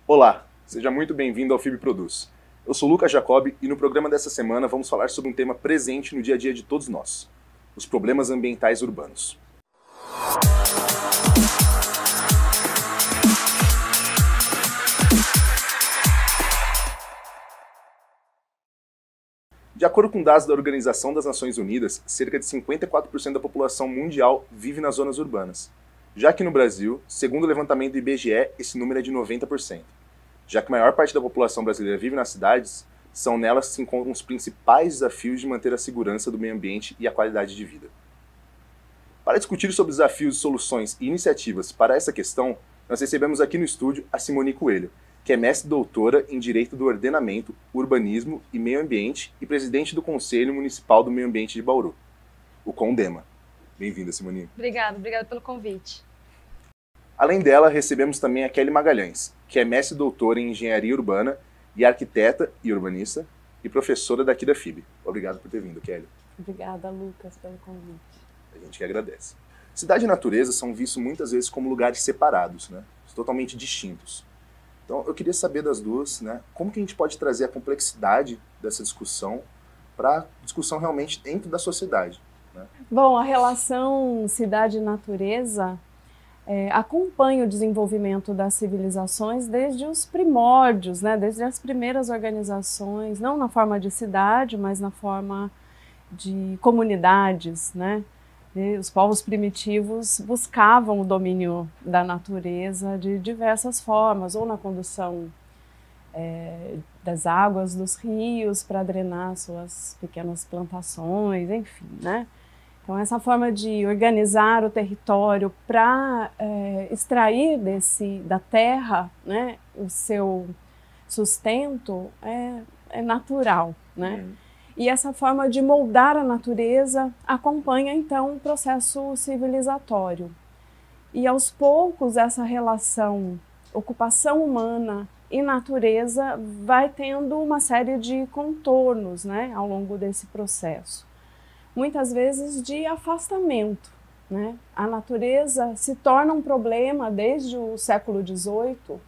Olá, seja muito bem-vindo ao FIB Produz. Eu sou Lucas Jacob e no programa dessa semana vamos falar sobre um tema presente no dia a dia de todos nós: os problemas ambientais urbanos. De acordo com dados da Organização das Nações Unidas, cerca de 54% da população mundial vive nas zonas urbanas. Já que no Brasil, segundo o levantamento do IBGE, esse número é de 90%. Já que a maior parte da população brasileira vive nas cidades, são nelas que se encontram os principais desafios de manter a segurança do meio ambiente e a qualidade de vida. Para discutir sobre desafios, soluções e iniciativas para essa questão, nós recebemos aqui no estúdio a Simone Coelho, que é mestre doutora em Direito do Ordenamento, Urbanismo e Meio Ambiente e presidente do Conselho Municipal do Meio Ambiente de Bauru, o CONDEMA. Bem-vinda, Simone. Obrigada pelo convite. Além dela, recebemos também a Kelly Magalhães, que é mestre doutora em Engenharia Urbana e arquiteta e urbanista e professora daqui da FIB. Obrigado por ter vindo, Kelly. Obrigada, Lucas, pelo convite. A gente que agradece. Cidade e natureza são vistos muitas vezes como lugares separados, né? Totalmente distintos. Então, eu queria saber das duas, né? Como que a gente pode trazer a complexidade dessa discussão para a discussão realmente dentro da sociedade, né? Bom, a relação cidade e natureza acompanha o desenvolvimento das civilizações desde os primórdios, né? Desde as primeiras organizações, não na forma de cidade, mas na forma de comunidades, né? E os povos primitivos buscavam o domínio da natureza de diversas formas, ou na condução das águas dos rios para drenar suas pequenas plantações, enfim, né? Então, essa forma de organizar o território para extrair da terra, né, o seu sustento é natural, né? E essa forma de moldar a natureza acompanha, então, o processo civilizatório. E, aos poucos, essa relação ocupação humana e natureza vai tendo uma série de contornos, né, ao longo desse processo. Muitas vezes de afastamento, né? A natureza se torna um problema desde o século XVIII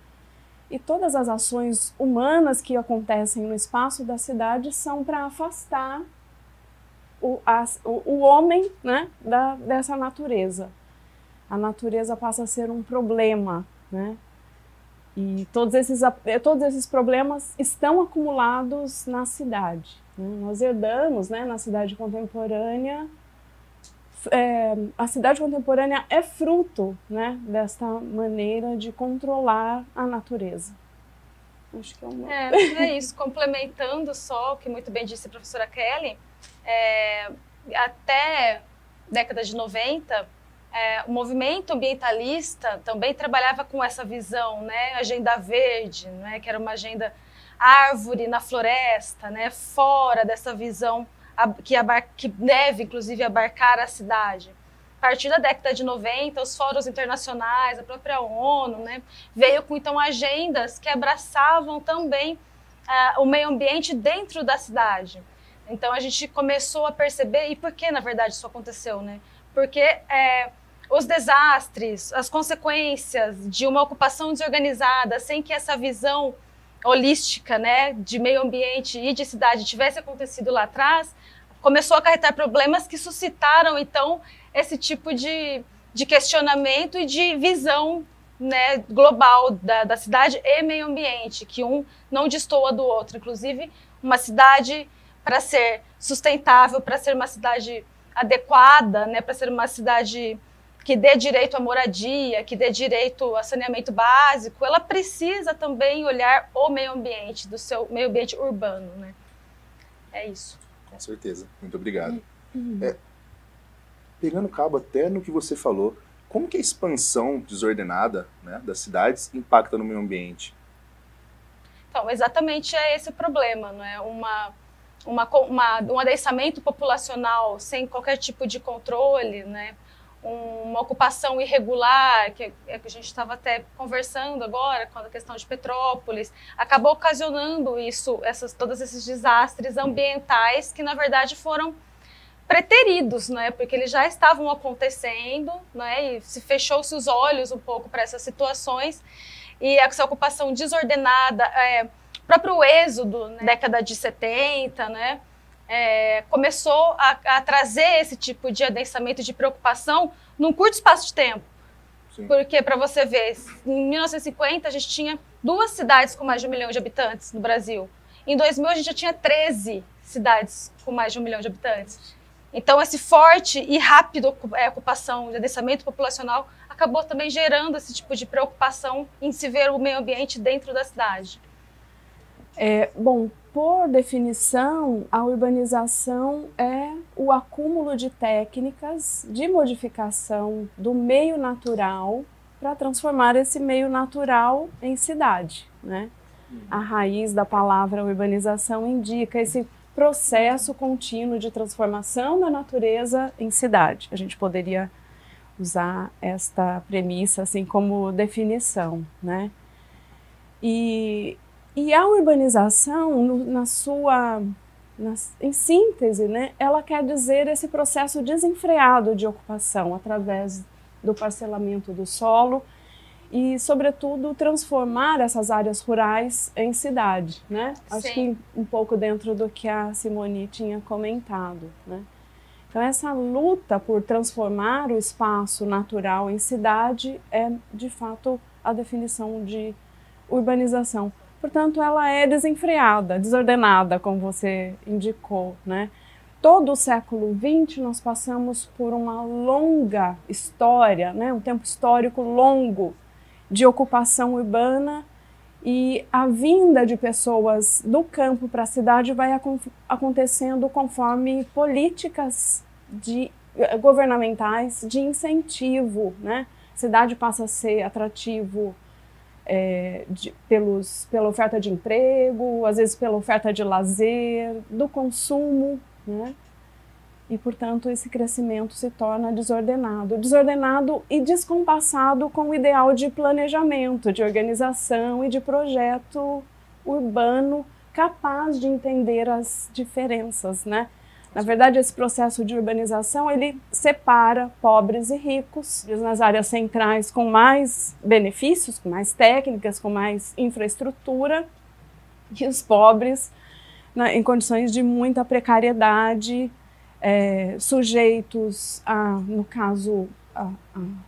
e todas as ações humanas que acontecem no espaço da cidade são para afastar o homem, né, dessa natureza. A natureza passa a ser um problema, né? E todos esses problemas estão acumulados na cidade. Nós herdamos, né, na cidade contemporânea, a cidade contemporânea é fruto, né, desta maneira de controlar a natureza. Acho que é isso, complementando só o que muito bem disse a professora Kelly, até década de 90, o movimento ambientalista também trabalhava com essa visão, né, agenda verde, né, que era uma agenda árvore na floresta, né, fora dessa visão que deve, inclusive, abarcar a cidade. A partir da década de 90, os fóruns internacionais, a própria ONU, né, veio com, então, agendas que abraçavam também o meio ambiente dentro da cidade. Então, a gente começou a perceber, e por que, na verdade, isso aconteceu, né? Porque os desastres, as consequências de uma ocupação desorganizada, sem que essa visão holística, né, de meio ambiente e de cidade tivesse acontecido lá atrás, começou a acarretar problemas que suscitaram, então, esse tipo de questionamento e de visão, né, global da cidade e meio ambiente, que um não destoa do outro. Inclusive, uma cidade, para ser sustentável, para ser uma cidade adequada, né, para ser uma cidade que dê direito à moradia, que dê direito a saneamento básico, ela precisa também olhar o meio ambiente, do seu meio ambiente urbano, né? É isso. Com certeza. Muito obrigado. Pegando cabo até no que você falou, como que a expansão desordenada, né, das cidades impacta no meio ambiente? Então, exatamente é esse o problema, não é? Um adensamento populacional sem qualquer tipo de controle, né? Uma ocupação irregular, que a gente estava até conversando agora com a questão de Petrópolis, acabou ocasionando todos esses desastres ambientais que, na verdade, foram preteridos, né? Porque eles já estavam acontecendo, né? E se fechou-se os olhos um pouco para essas situações. e essa ocupação desordenada, o próprio êxodo, né, década de 70, né, começou a trazer esse tipo de adensamento, de preocupação num curto espaço de tempo. Sim. Porque, para você ver, em 1950 a gente tinha 2 cidades com mais de 1 milhão de habitantes no Brasil. Em 2000 a gente já tinha 13 cidades com mais de 1 milhão de habitantes. Então, esse forte e rápido ocupação de adensamento populacional acabou também gerando esse tipo de preocupação em se ver o meio ambiente dentro da cidade. Bom, por definição, a urbanização é o acúmulo de técnicas de modificação do meio natural para transformar esse meio natural em cidade, né? A raiz da palavra urbanização indica esse processo contínuo de transformação da natureza em cidade. A gente poderia usar esta premissa assim como definição, né? E a urbanização, em síntese, né, ela quer dizer esse processo desenfreado de ocupação através do parcelamento do solo e, sobretudo, transformar essas áreas rurais em cidade, né? Acho que um pouco dentro do que a Simone tinha comentado, né? Então, essa luta por transformar o espaço natural em cidade é, de fato, a definição de urbanização. Portanto, ela é desenfreada, desordenada, como você indicou, né? Todo o século XX nós passamos por uma longa história, né? Um tempo histórico longo de ocupação urbana, e a vinda de pessoas do campo para a cidade vai acontecendo conforme políticas governamentais de incentivo, né? A cidade passa a ser atrativo pela oferta de emprego, às vezes pela oferta de lazer, do consumo, né? E, portanto, esse crescimento se torna desordenado e descompassado com o ideal de planejamento, de organização e de projeto urbano capaz de entender as diferenças, né? Na verdade, esse processo de urbanização, ele separa pobres e ricos nas áreas centrais com mais benefícios, com mais técnicas, com mais infraestrutura, e os pobres, né, em condições de muita precariedade, sujeitos a, no caso, a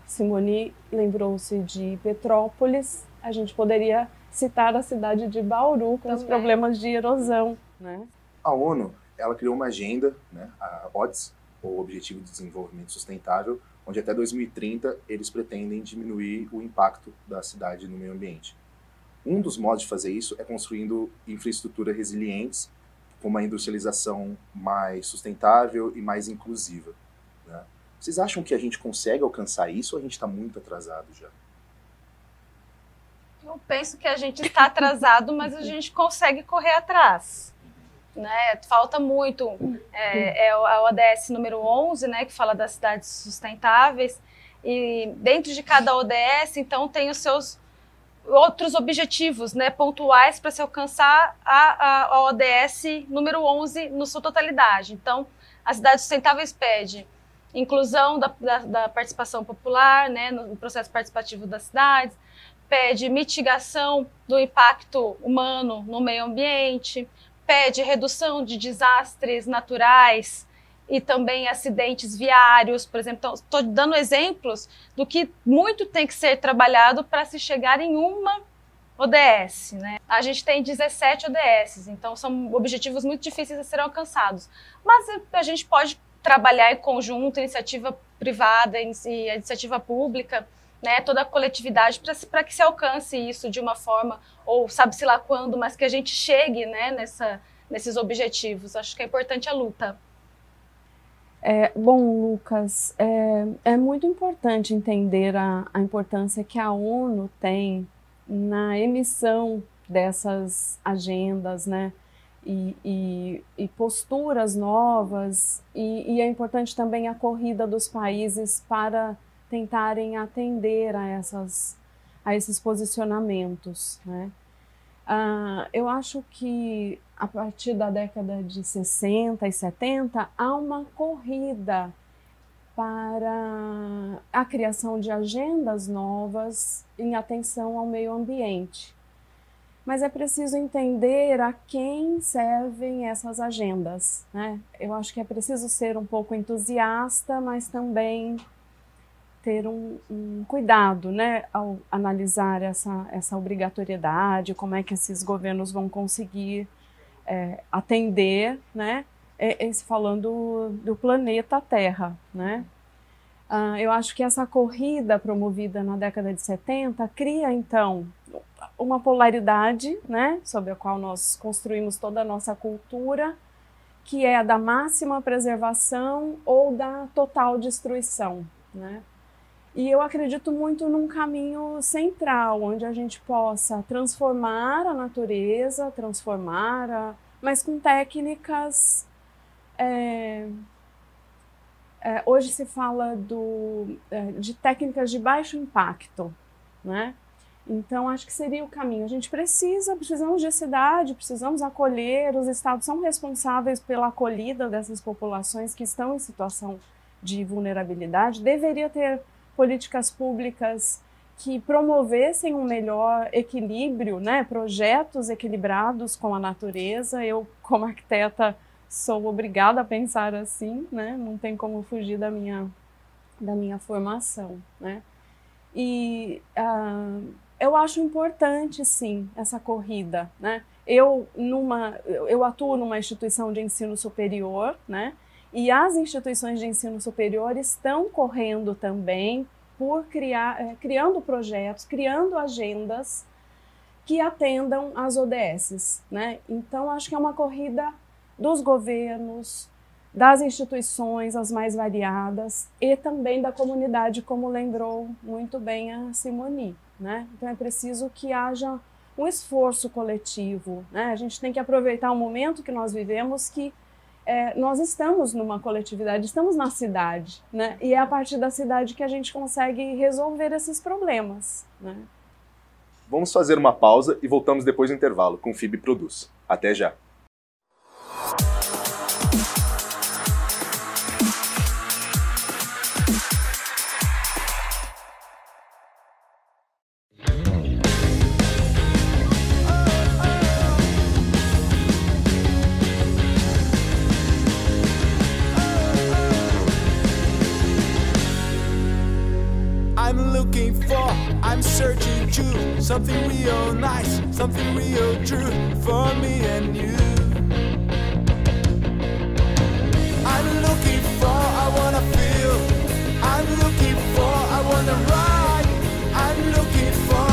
Simone lembrou-se de Petrópolis, a gente poderia citar a cidade de Bauru com os problemas de erosão, né? A ONU, ela criou uma agenda, né, a ODS, ou Objetivo de Desenvolvimento Sustentável, onde até 2030 eles pretendem diminuir o impacto da cidade no meio ambiente. Um dos modos de fazer isso é construindo infraestruturas resilientes, com uma industrialização mais sustentável e mais inclusiva, né? Vocês acham que a gente consegue alcançar isso ou a gente está muito atrasado já? Eu penso que a gente está atrasado, mas a gente consegue correr atrás, né? Falta muito. A ODS número 11, né, que fala das cidades sustentáveis, e dentro de cada ODS, então, tem os seus outros objetivos, né, pontuais para se alcançar a ODS número 11 na sua totalidade. Então, as cidades sustentáveis pede inclusão da participação popular, né, no processo participativo das cidades, pede mitigação do impacto humano no meio ambiente, pede redução de desastres naturais e também acidentes viários, por exemplo. Então, estou dando exemplos do que muito tem que ser trabalhado para se chegar em uma ODS, né? A gente tem 17 ODS, então são objetivos muito difíceis a serem alcançados. Mas a gente pode trabalhar em conjunto, iniciativa privada e iniciativa pública, né, toda a coletividade, para que se alcance isso de uma forma, ou sabe-se lá quando, mas que a gente chegue, né, nesses objetivos. Acho que é importante a luta. Bom, Lucas, é muito importante entender a importância que a ONU tem na emissão dessas agendas, né, e posturas novas, e é importante também a corrida dos países para tentarem atender a esses posicionamentos, né? Eu acho que a partir da década de 60 e 70 há uma corrida para a criação de agendas novas em atenção ao meio ambiente. Mas é preciso entender a quem servem essas agendas, né? Eu acho que é preciso ser um pouco entusiasta, mas também ter um cuidado, né, ao analisar essa obrigatoriedade, como é que esses governos vão conseguir atender, né, falando do planeta Terra, né? Eu acho que essa corrida promovida na década de 70 cria, então, uma polaridade, né, sobre a qual nós construímos toda a nossa cultura, que é a da máxima preservação ou da total destruição, né? E eu acredito muito num caminho central, onde a gente possa transformar a natureza, mas com técnicas... hoje se fala de técnicas de baixo impacto, né? Então, acho que seria o caminho. A gente precisamos de cidade, precisamos acolher, os estados são responsáveis pela acolhida dessas populações que estão em situação de vulnerabilidade. Deveria ter políticas públicas que promovessem um melhor equilíbrio, né? Projetos equilibrados com a natureza. Eu, como arquiteta, sou obrigada a pensar assim, né? Não tem como fugir da minha formação, né? E eu acho importante, sim, essa corrida, né? Eu atuo numa instituição de ensino superior, né? E as instituições de ensino superior estão correndo também por criando projetos, criando agendas que atendam às ODSs, né? Então, acho que é uma corrida dos governos, das instituições as mais variadas e também da comunidade, como lembrou muito bem a Simoni, né? Então é preciso que haja um esforço coletivo, né? A gente tem que aproveitar o momento que nós vivemos, que nós estamos numa coletividade, estamos na cidade, né? E é a partir da cidade que a gente consegue resolver esses problemas, né? Vamos fazer uma pausa e voltamos depois do intervalo com o FIB Produz. Até já! I'm searching to something real nice, something real true for me and you. I'm looking for, I wanna feel. I'm looking for, I wanna ride. I'm looking for.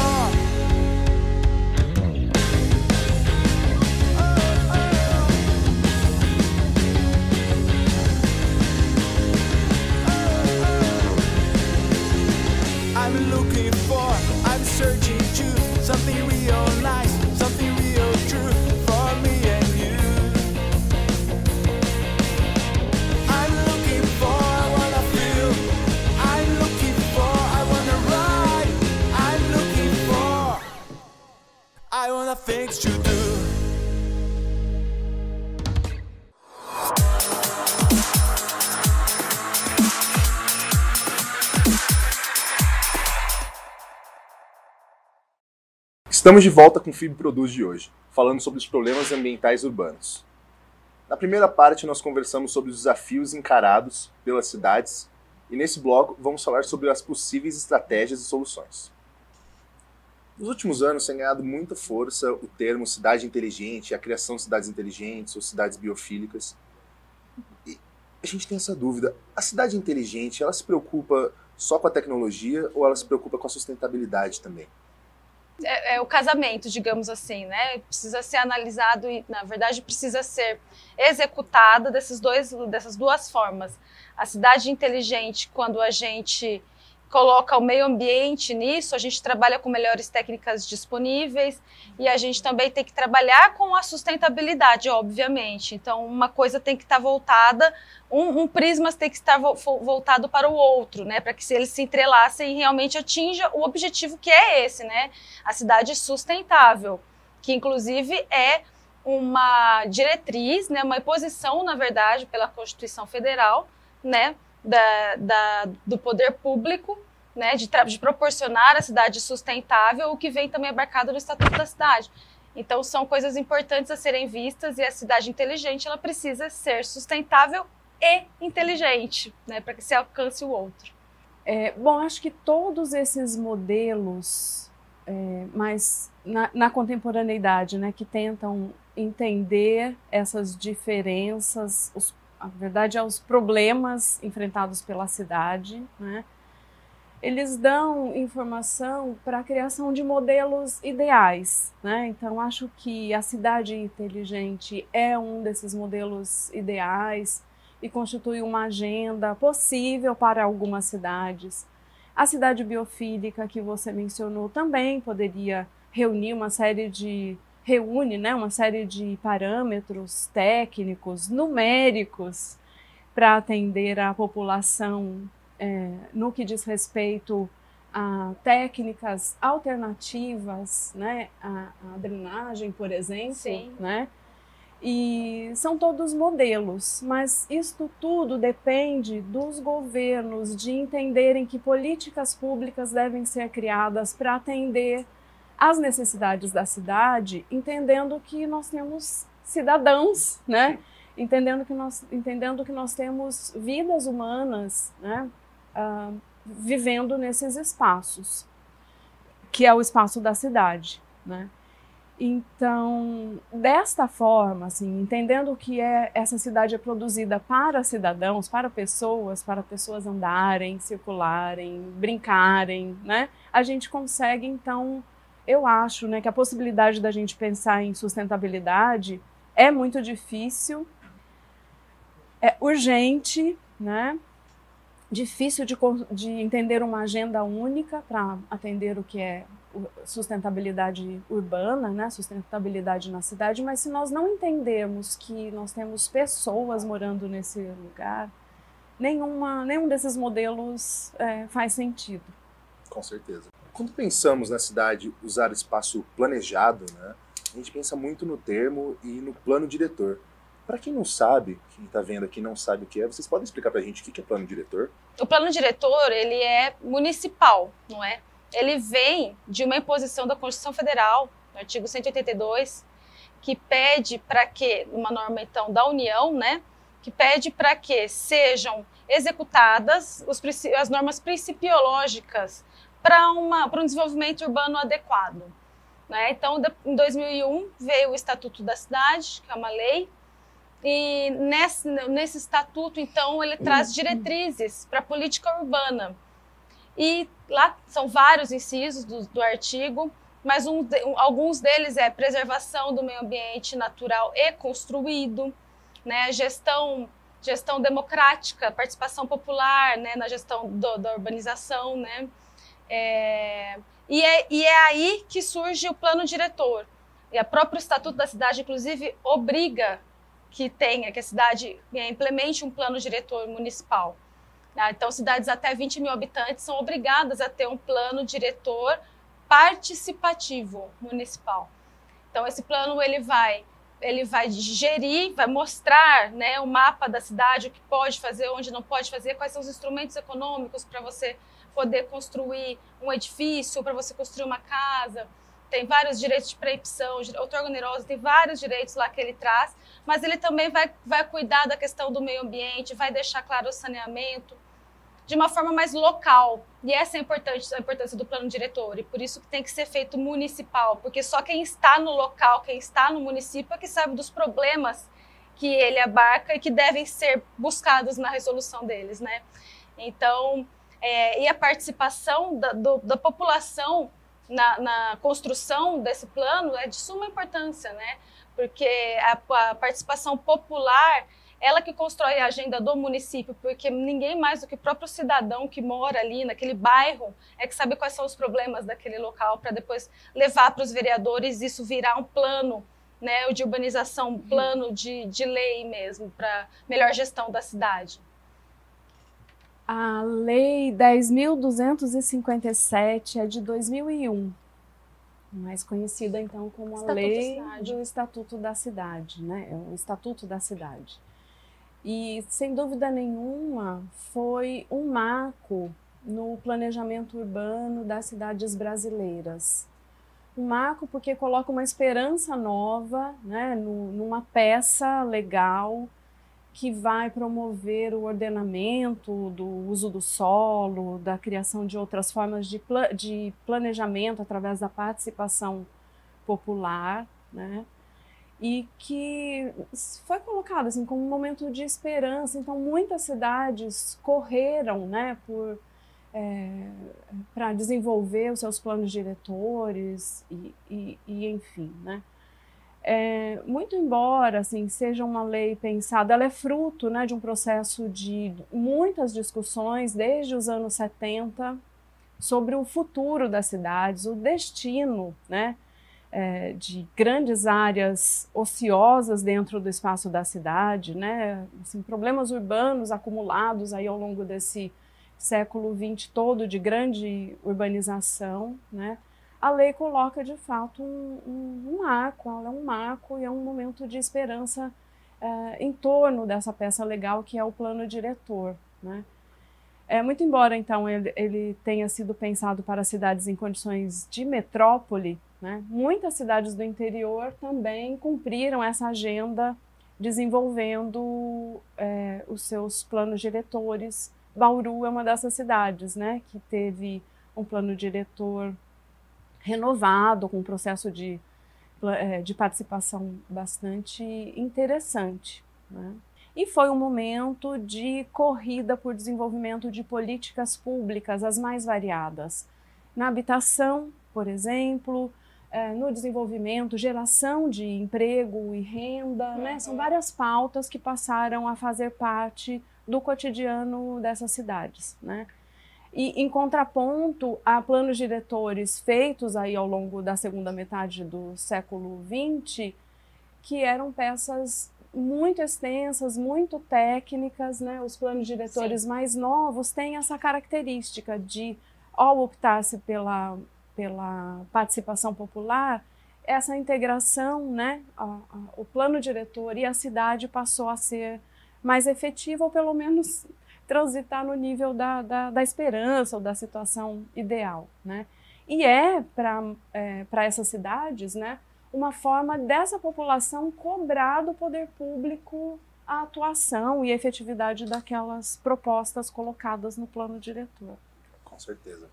I'm looking for, I'm searching to something real nice, something real true for me and you. I'm looking for, I wanna feel. I'm looking for, I wanna ride. I'm looking for, I wanna things to do. Estamos de volta com o FIB Produz de hoje, falando sobre os problemas ambientais urbanos. Na primeira parte, nós conversamos sobre os desafios encarados pelas cidades e nesse bloco vamos falar sobre as possíveis estratégias e soluções. Nos últimos anos tem ganhado muita força o termo cidade inteligente, a criação de cidades inteligentes ou cidades biofílicas. E a gente tem essa dúvida, a cidade inteligente, ela se preocupa só com a tecnologia ou ela se preocupa com a sustentabilidade também? É o casamento, digamos assim, né? Precisa ser analisado e, na verdade, precisa ser executada dessas duas formas. A cidade inteligente, quando a gente coloca o meio ambiente nisso, a gente trabalha com melhores técnicas disponíveis e a gente também tem que trabalhar com a sustentabilidade, obviamente. Então, uma coisa tem que estar voltada, um prisma tem que estar voltado para o outro, né? Para que eles se entrelacem e realmente atinja o objetivo que é esse, né? A cidade sustentável, que inclusive é uma diretriz, né? Uma imposição, na verdade, pela Constituição Federal, né? do poder público, né, de proporcionar a cidade sustentável, o que vem também abarcado no Estatuto da Cidade. Então, são coisas importantes a serem vistas, e a cidade inteligente ela precisa ser sustentável e inteligente, né, para que se alcance o outro. Bom, acho que todos esses modelos, mas na contemporaneidade, né, que tentam entender essas diferenças, a verdade é os problemas enfrentados pela cidade, né, eles dão informação para a criação de modelos ideais, né? Então, acho que a cidade inteligente é um desses modelos ideais e constitui uma agenda possível para algumas cidades. A cidade biofílica que você mencionou também poderia reunir uma série de parâmetros técnicos, numéricos, para atender a população no que diz respeito a técnicas alternativas, né, a drenagem, por exemplo. Sim. Né? E são todos modelos, mas isto tudo depende dos governos de entenderem que políticas públicas devem ser criadas para atender às necessidades da cidade, entendendo que nós temos cidadãos, né? Entendendo que nós temos vidas humanas, né? Vivendo nesses espaços, que é o espaço da cidade, né? Então, desta forma, assim, entendendo que essa cidade é produzida para cidadãos, para pessoas andarem, circularem, brincarem, né? A gente consegue, então, eu acho, né, que a possibilidade da gente pensar em sustentabilidade é muito difícil, é urgente, né? Difícil de entender uma agenda única para atender o que é sustentabilidade urbana, né? Sustentabilidade na cidade, mas se nós não entendermos que nós temos pessoas morando nesse lugar, nenhum desses modelos faz sentido. Com certeza. Quando pensamos na cidade usar espaço planejado, né, a gente pensa muito no termo e no plano diretor. Para quem não sabe, quem está vendo aqui não sabe o que é, vocês podem explicar para a gente o que é plano diretor? O plano diretor, ele é municipal, não é? Ele vem de uma imposição da Constituição Federal, no artigo 182, que pede para que, uma norma então da União, né, que pede para que sejam executadas as normas principiológicas para um desenvolvimento urbano adequado, né? Então, em 2001 veio o Estatuto da Cidade, que é uma lei. E nesse estatuto, então, ele traz diretrizes para a política urbana. E lá são vários incisos do artigo, mas alguns deles é preservação do meio ambiente natural e construído, né, gestão democrática, participação popular, né, na gestão da urbanização, né, e é aí que surge o plano diretor. E o próprio Estatuto da Cidade, inclusive, obriga que a cidade implemente um plano diretor municipal. Então, cidades até 20 mil habitantes são obrigadas a ter um plano diretor participativo municipal. Então, esse plano ele vai gerir, vai mostrar, né, o mapa da cidade, o que pode fazer, onde não pode fazer, quais são os instrumentos econômicos para você poder construir um edifício, para você construir uma casa. Tem vários direitos de preempção, outorga onerosa, tem vários direitos lá que ele traz, mas ele também vai cuidar da questão do meio ambiente, vai deixar claro o saneamento de uma forma mais local. E essa é a importância do plano diretor, e por isso que tem que ser feito municipal, porque só quem está no local, quem está no município é que sabe dos problemas que ele abarca e que devem ser buscados na resolução deles, né? Então, e a participação da população na construção desse plano é de suma importância, né? Porque a participação popular, ela que constrói a agenda do município, porque ninguém mais do que o próprio cidadão que mora ali naquele bairro é que sabe quais são os problemas daquele local, para depois levar para os vereadores isso virar um plano, né, de urbanização, um plano de lei mesmo, para melhor gestão da cidade. A Lei 10.257 é de 2001, mais conhecida então como a Lei do Estatuto da Cidade, né? É o Estatuto da Cidade. e, sem dúvida nenhuma, foi um marco no planejamento urbano das cidades brasileiras. Um marco porque coloca uma esperança nova, né, numa peça legal que vai promover o ordenamento do uso do solo, da criação de outras formas de planejamento através da participação popular, né? E que foi colocado assim, como um momento de esperança. Então, muitas cidades correram, né, para desenvolver os seus planos diretores e enfim, né? Muito embora assim, seja uma lei pensada, ela é fruto, né, de um processo de muitas discussões desde os anos 70 sobre o futuro das cidades, o destino, né, de grandes áreas ociosas dentro do espaço da cidade, né, assim, problemas urbanos acumulados aí ao longo desse século XX todo de grande urbanização, né. A lei coloca de fato um marco, ela é um marco e é um momento de esperança em torno dessa peça legal que é o plano diretor, né. Muito embora então ele tenha sido pensado para cidades em condições de metrópole, né, muitas cidades do interior também cumpriram essa agenda desenvolvendo os seus planos diretores. Bauru é uma dessas cidades, né, que teve um plano diretor renovado, com um processo de participação bastante interessante, né? E foi um momento de corrida por desenvolvimento de políticas públicas as mais variadas. Na habitação, por exemplo, no desenvolvimento, geração de emprego e renda, né? São várias pautas que passaram a fazer parte do cotidiano dessas cidades, né? E em contraponto a planos diretores feitos aí ao longo da segunda metade do século XX, que eram peças muito extensas, muito técnicas, né? Os planos diretores Sim. mais novos têm essa característica de, ao optar-se pela participação popular, essa integração, né? O plano diretor e a cidade passou a ser mais efetiva, ou pelo menos transitar no nível da esperança ou da situação ideal, né? E para essas cidades, né, uma forma dessa população cobrar do poder público a atuação e a efetividade daquelas propostas colocadas no plano diretor. Com certeza.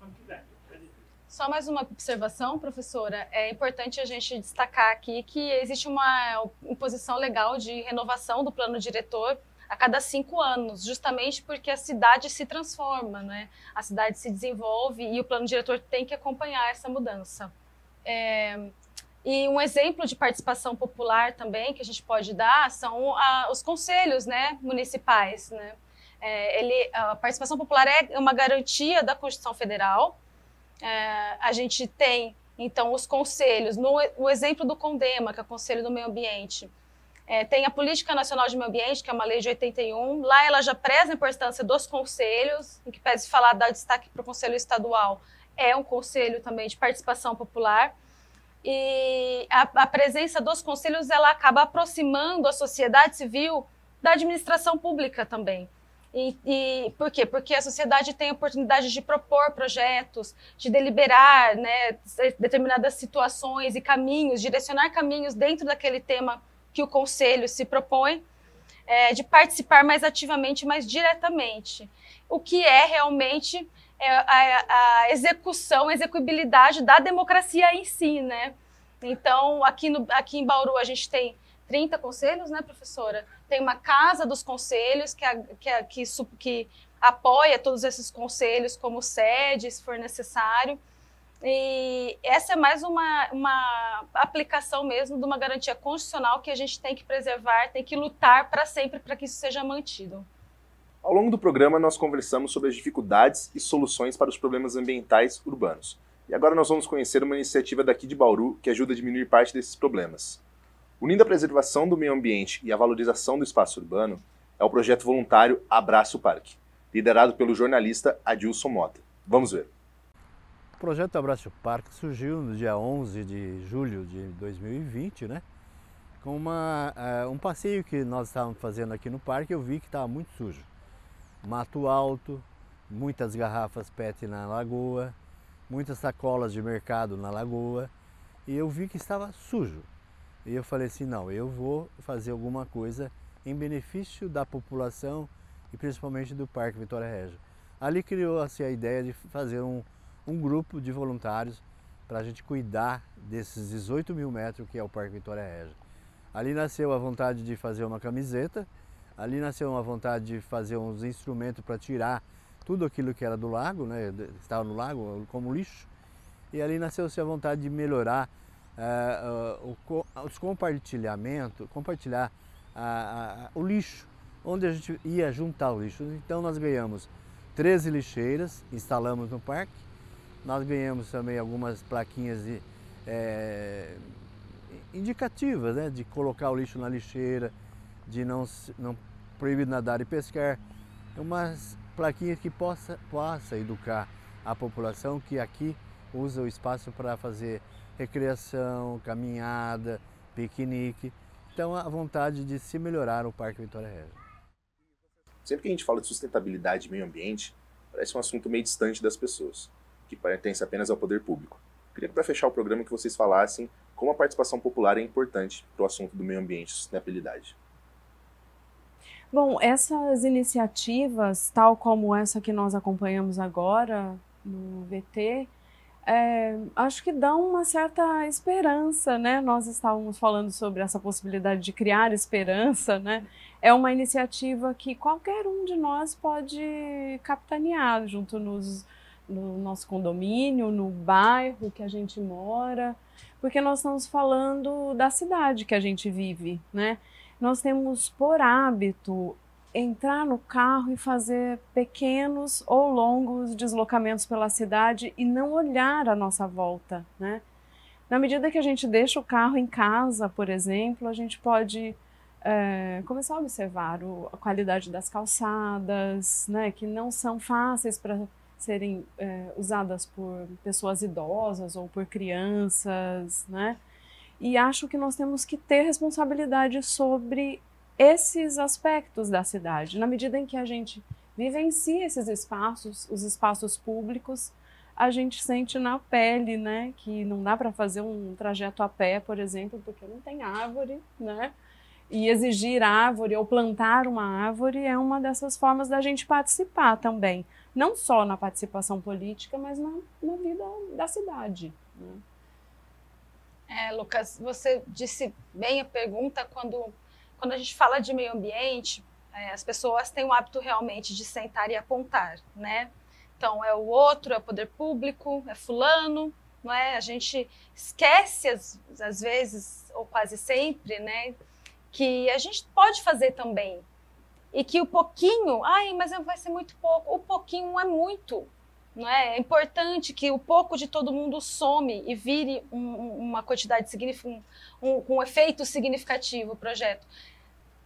Só mais uma observação, professora. É importante a gente destacar aqui que existe uma imposição legal de renovação do plano diretor a cada 5 anos, justamente porque a cidade se transforma, né? A cidade se desenvolve e o plano diretor tem que acompanhar essa mudança. E um exemplo de participação popular também que a gente pode dar são os conselhos, né, municipais, né? A participação popular é uma garantia da Constituição Federal. A gente tem, então, os conselhos, o exemplo do CONDEMA, que é o Conselho do Meio Ambiente. Tem a Política Nacional de Meio Ambiente, que é uma lei de 81. Lá ela já preza a importância dos conselhos, em que pese falar, dar destaque para o Conselho Estadual, é um conselho também de participação popular. E a presença dos conselhos, ela acaba aproximando a sociedade civil da administração pública também. E por quê? Porque a sociedade tem a oportunidade de propor projetos, de deliberar, né, determinadas situações e caminhos, direcionar caminhos dentro daquele tema que o conselho se propõe, de participar mais ativamente, mais diretamente. O que é realmente a execução, a execuibilidade da democracia em si, né? Então, aqui em Bauru a gente tem 30 conselhos, né, professora? Tem uma casa dos conselhos que apoia todos esses conselhos como sede, se for necessário. E essa é mais uma aplicação mesmo de uma garantia constitucional que a gente tem que preservar, tem que lutar para sempre para que isso seja mantido. Ao longo do programa, nós conversamos sobre as dificuldades e soluções para os problemas ambientais urbanos. E agora nós vamos conhecer uma iniciativa daqui de Bauru que ajuda a diminuir parte desses problemas. Unindo a preservação do meio ambiente e a valorização do espaço urbano, é o projeto voluntário Abraço Parque, liderado pelo jornalista Adilson Mota. Vamos ver. O projeto Abraço Parque surgiu no dia 11 de julho de 2020, né? com um passeio que nós estávamos fazendo aqui no parque, eu vi que estava muito sujo. Mato alto, muitas garrafas PET na lagoa, muitas sacolas de mercado na lagoa, e eu vi que estava sujo. E eu falei assim, não, eu vou fazer alguma coisa em benefício da população e principalmente do Parque Vitória Régia. Ali criou-se a ideia de fazer um grupo de voluntários para a gente cuidar desses 18 mil metros que é o Parque Vitória Régia. Ali nasceu a vontade de fazer uma camiseta, ali nasceu a vontade de fazer uns instrumentos para tirar tudo aquilo que era do lago, né, estava no lago como lixo, e ali nasceu-se a vontade de melhorar os compartilhamentos, compartilhar o lixo, onde a gente ia juntar o lixo. Então nós ganhamos 13 lixeiras, instalamos no parque, nós ganhamos também algumas plaquinhas indicativas, né, de colocar o lixo na lixeira, de não proibir nadar e pescar, umas plaquinhas que possa educar a população que aqui usa o espaço para fazer recreação, caminhada, piquenique. Então a vontade de se melhorar o Parque Vitória Régia. Sempre que a gente fala de sustentabilidade e meio ambiente, parece um assunto meio distante das pessoas, que pertence apenas ao poder público. Queria que, para fechar o programa, que vocês falassem como a participação popular é importante para o assunto do meio ambiente e sustentabilidade. Bom, essas iniciativas, tal como essa que nós acompanhamos agora no VT, acho que dão uma certa esperança, né? Nós estávamos falando sobre essa possibilidade de criar esperança, né? É uma iniciativa que qualquer um de nós pode capitanear junto no nosso condomínio, no bairro que a gente mora, porque nós estamos falando da cidade que a gente vive, né? Nós temos por hábito entrar no carro e fazer pequenos ou longos deslocamentos pela cidade e não olhar à nossa volta, né? Na medida que a gente deixa o carro em casa, por exemplo, a gente pode começar a observar a qualidade das calçadas, né, que não são fáceis para serem usadas por pessoas idosas ou por crianças, né? E acho que nós temos que ter responsabilidade sobre esses aspectos da cidade. Na medida em que a gente vivencia esses espaços, os espaços públicos, a gente sente na pele, né, que não dá para fazer um trajeto a pé, por exemplo, porque não tem árvore, né? E exigir árvore ou plantar uma árvore é uma dessas formas da gente participar também. Não só na participação política, mas na vida da cidade, né? Lucas, você disse bem a pergunta. Quando a gente fala de meio ambiente, as pessoas têm o hábito realmente de sentar e apontar, né? Então, é o outro, é o poder público, é fulano, não é? A gente esquece, às vezes, ou quase sempre, né, que a gente pode fazer também. E que o pouquinho, mas vai ser muito pouco, o pouquinho é muito. Não é? É importante que o pouco de todo mundo some e vire uma quantidade significativa, um efeito significativo o projeto.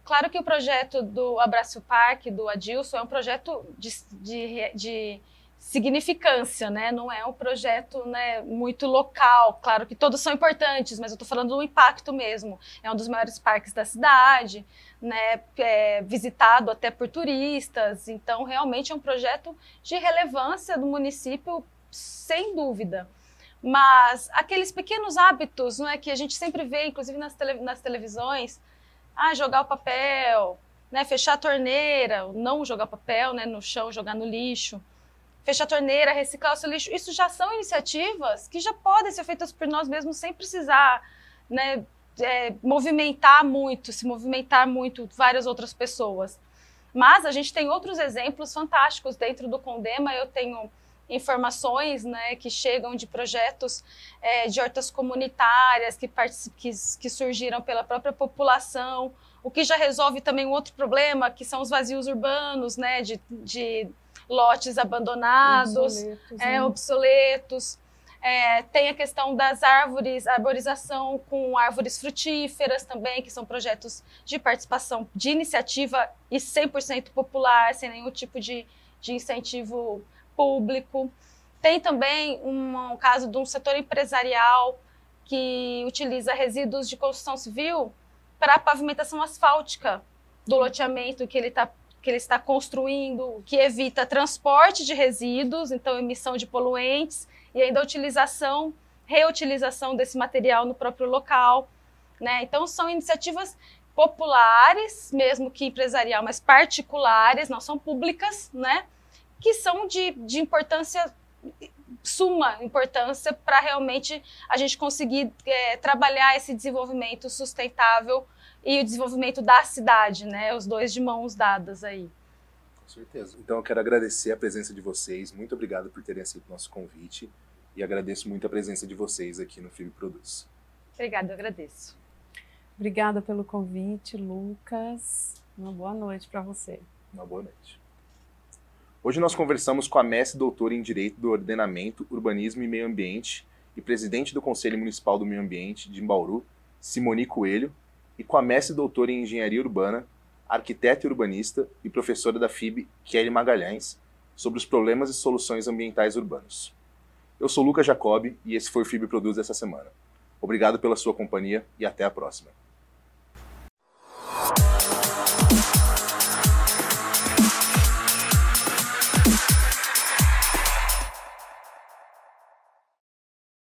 Claro que o projeto do Abraço Parque, do Adilson, é um projeto de significância, né? Não é um projeto, né, muito local. Claro que todos são importantes, mas eu estou falando do impacto mesmo. É um dos maiores parques da cidade, né, visitado até por turistas. Então, realmente é um projeto de relevância do município, sem dúvida. Mas aqueles pequenos hábitos, não é, que a gente sempre vê, inclusive nas televisões, jogar o papel, né, fechar a torneira, não jogar papel, né, no chão, jogar no lixo, fechar a torneira, reciclar o seu lixo. Isso já são iniciativas que já podem ser feitas por nós mesmos sem precisar, né, se movimentar muito várias outras pessoas. Mas a gente tem outros exemplos fantásticos dentro do Condema. Eu tenho informações, né, que chegam de projetos de hortas comunitárias que surgiram pela própria população, o que já resolve também um outro problema, que são os vazios urbanos, né, de lotes abandonados, obsoletos. Tem a questão das árvores, arborização com árvores frutíferas também, que são projetos de participação, de iniciativa e 100% popular, sem nenhum tipo de incentivo público. Tem também um caso de um setor empresarial que utiliza resíduos de construção civil para a pavimentação asfáltica do loteamento que ele está construindo, que evita transporte de resíduos, então emissão de poluentes e ainda a reutilização desse material no próprio local, né? Então são iniciativas populares, mesmo que empresarial, mas particulares, não são públicas, né? Que são de importância, suma importância para realmente a gente conseguir trabalhar esse desenvolvimento sustentável e o desenvolvimento da cidade, né? Os dois de mãos dadas aí. Com certeza. Então eu quero agradecer a presença de vocês, muito obrigado por terem aceito o nosso convite e agradeço muito a presença de vocês aqui no FIB Produz. Obrigada, eu agradeço. Obrigada pelo convite, Lucas. Uma boa noite para você. Uma boa noite. Hoje nós conversamos com a mestre doutora em Direito do Ordenamento, Urbanismo e Meio Ambiente e presidente do Conselho Municipal do Meio Ambiente de Bauru, Simoni Coelho, e com a mestre doutora em Engenharia Urbana, arquiteta e urbanista e professora da FIB, Kelly Magalhães, sobre os problemas e soluções ambientais urbanos. Eu sou Lucas Jacobi e esse foi o FIB Produz dessa semana. Obrigado pela sua companhia e até a próxima.